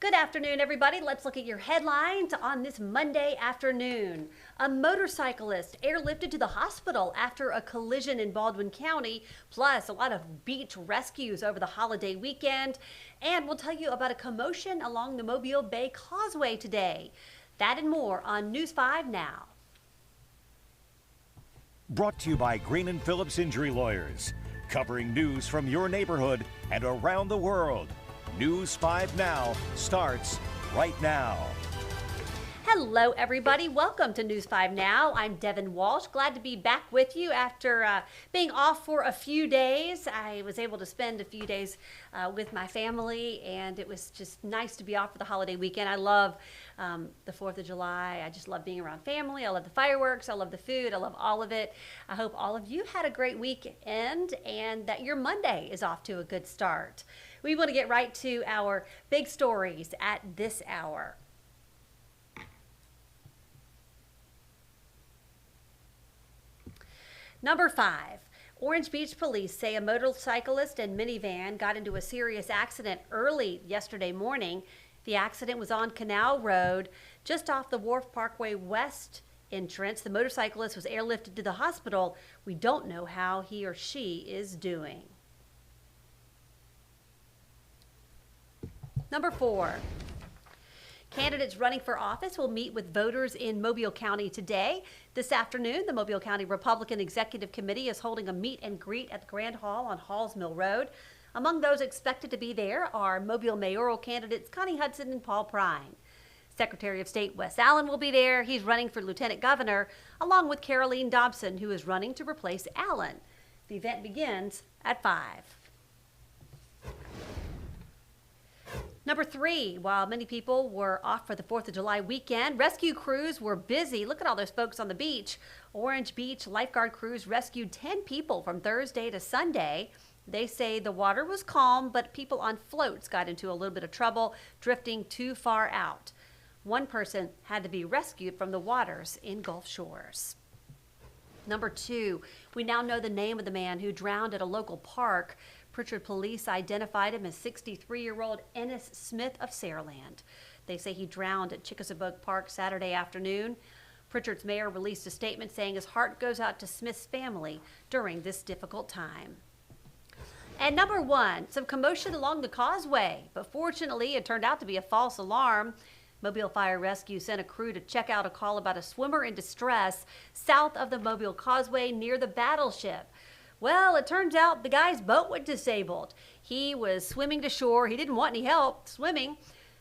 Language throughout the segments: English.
Good afternoon, everybody. Let's look at your headlines on this Monday afternoon. A motorcyclist airlifted to the hospital after a collision in Baldwin County, plus a lot of beach rescues over the holiday weekend. And we'll tell you about a commotion along the Mobile Bay Causeway today. That and more on News 5 Now. Brought to you by Green & Phillips Injury Lawyers, covering news from your neighborhood and around the world. News 5 Now starts right now. Hello, everybody. Welcome to News 5 Now. I'm Devin Walsh. Glad to be back with you after being off for a few days. I was able to spend a few days with my family, and it was just nice to be off for the holiday weekend. I love the 4th of July. I just love being around family. I love the fireworks. I love the food. I love all of it. I hope all of you had a great weekend and that your Monday is off to a good start. We want to get right to our big stories at this hour. Number 5, Orange Beach police say a motorcyclist and minivan got into a serious accident early yesterday morning. The accident was on Canal Road, just off the Wharf Parkway West entrance. The motorcyclist was airlifted to the hospital. We don't know how he or she is doing. Number 4. Candidates running for office will meet with voters in Mobile County today. This afternoon, the Mobile County Republican Executive Committee is holding a meet and greet at the Grand Hall on Halls Mill Road. Among those expected to be there are Mobile mayoral candidates Connie Hudson and Paul Prine. Secretary of State Wes Allen will be there. He's running for lieutenant governor, along with Caroline Dobson, who is running to replace Allen. The event begins at 5. Number 3, while many people were off for the 4th of July weekend, rescue crews were busy. Look at all those folks on the beach. Orange Beach lifeguard crews rescued 10 people from Thursday to Sunday. They say the water was calm, but people on floats got into a little bit of trouble, drifting too far out. One person had to be rescued from the waters in Gulf Shores. Number 2, we now know the name of the man who drowned at a local park. Pritchard police identified him as 63-year-old Ennis Smith of Saraland. They say he drowned at Chickasaw Park Saturday afternoon. Pritchard's mayor released a statement saying his heart goes out to Smith's family during this difficult time. And number 1, some commotion along the causeway, but fortunately it turned out to be a false alarm. Mobile Fire Rescue sent a crew to check out a call about a swimmer in distress south of the Mobile Causeway near the Battleship. Well, it turns out the guy's boat was disabled. He was swimming to shore. He didn't want any help swimming.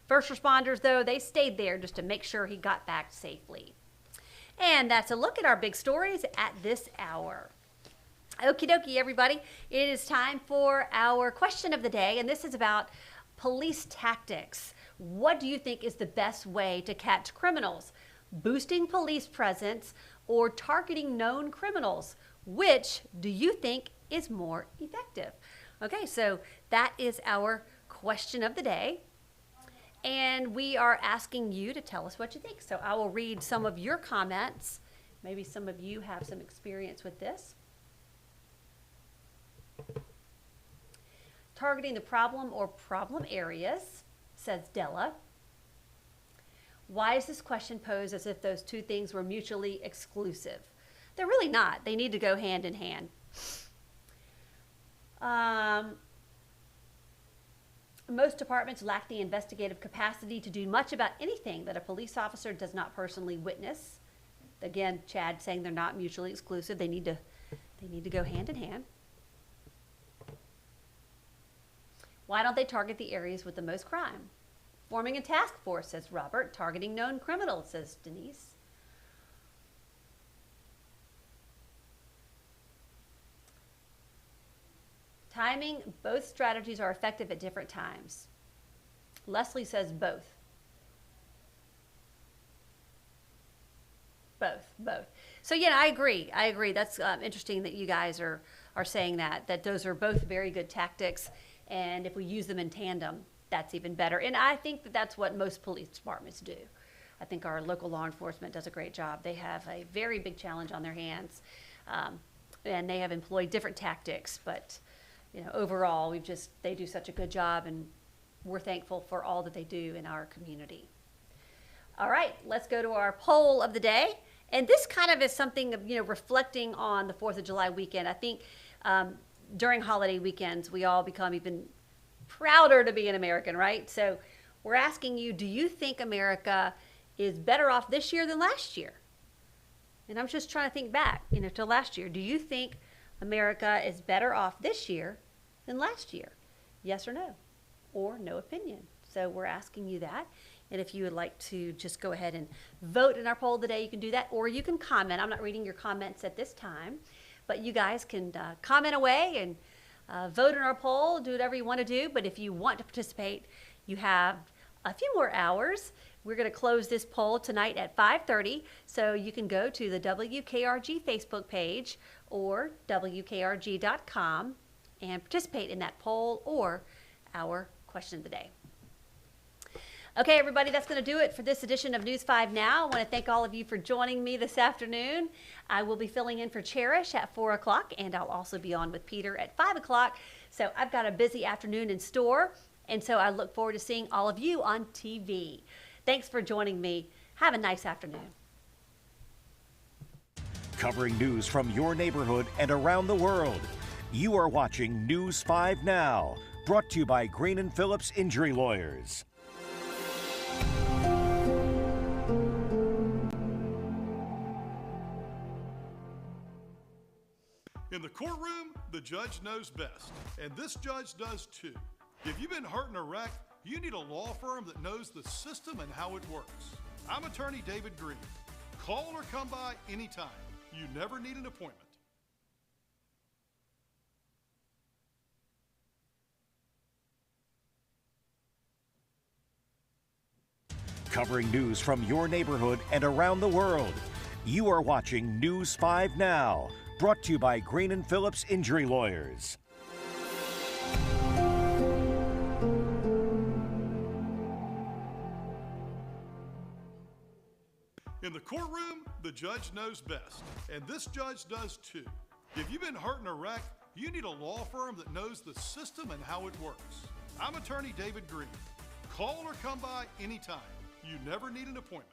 First responders, though, they stayed there just to make sure he got back safely. And that's a look at our big stories at this hour. Okie dokie, everybody. It is time for our question of the day, and this is about police tactics. What do you think is the best way to catch criminals? Boosting police presence or targeting known criminals? Which do you think is more effective? Okay, so that is our question of the day. And we are asking you to tell us what you think. So I will read some of your comments. Maybe some of you have some experience with this. Targeting the problem or problem areas, says Della. Why is this question posed as if those two things were mutually exclusive? They're really not. They need to go hand in hand. Most departments lack the investigative capacity to do much about anything that a police officer does not personally witness. Again, Chad saying they're not mutually exclusive. They need to go hand in hand. Why don't they target the areas with the most crime? Forming a task force, says Robert. Targeting known criminals, says Denise. Timing, both strategies are effective at different times. Leslie says both. Both. So yeah, I agree. That's interesting that you guys are saying that those are both very good tactics. And if we use them in tandem, that's even better. And I think that that's what most police departments do. I think our local law enforcement does a great job. They have a very big challenge on their hands. And they have employed different tactics, but overall, they do such a good job, and we're thankful for all that they do in our community. All right, let's go to our poll of the day. And this kind of is something, reflecting on the 4th of July weekend. I think during holiday weekends, we all become even prouder to be an American, right? So we're asking you, do you think America is better off this year than last year? And I'm just trying to think back, to last year. Do you think America is better off this year than last year? Yes or no? Or no opinion? So we're asking you that. And if you would like to just go ahead and vote in our poll today, you can do that. Or you can comment. I'm not reading your comments at this time. But you guys can comment away and vote in our poll, do whatever you want to do. But if you want to participate, you have a few more hours. We're going to close this poll tonight at 5:30. So you can go to the WKRG Facebook page or WKRG.com and participate in that poll or our question of the day. Okay, everybody, that's going to do it for this edition of News 5 Now. I want to thank all of you for joining me this afternoon. I will be filling in for Cherish at 4 o'clock, and I'll also be on with Peter at 5 o'clock. So I've got a busy afternoon in store, and so I look forward to seeing all of you on TV. Thanks for joining me. Have a nice afternoon. Covering news from your neighborhood and around the world. You are watching News 5 Now, brought to you by Green & Phillips Injury Lawyers. In the courtroom, the judge knows best, and this judge does too. If you've been hurt in a wreck, you need a law firm that knows the system and how it works. I'm attorney David Green. Call or come by anytime. You never need an appointment. Covering news from your neighborhood and around the world. You are watching News 5 Now, brought to you by Green & Phillips Injury Lawyers. In the courtroom, the judge knows best, and this judge does too. If you've been hurt in a wreck, you need a law firm that knows the system and how it works. I'm attorney David Green. Call or come by anytime. You never need an appointment.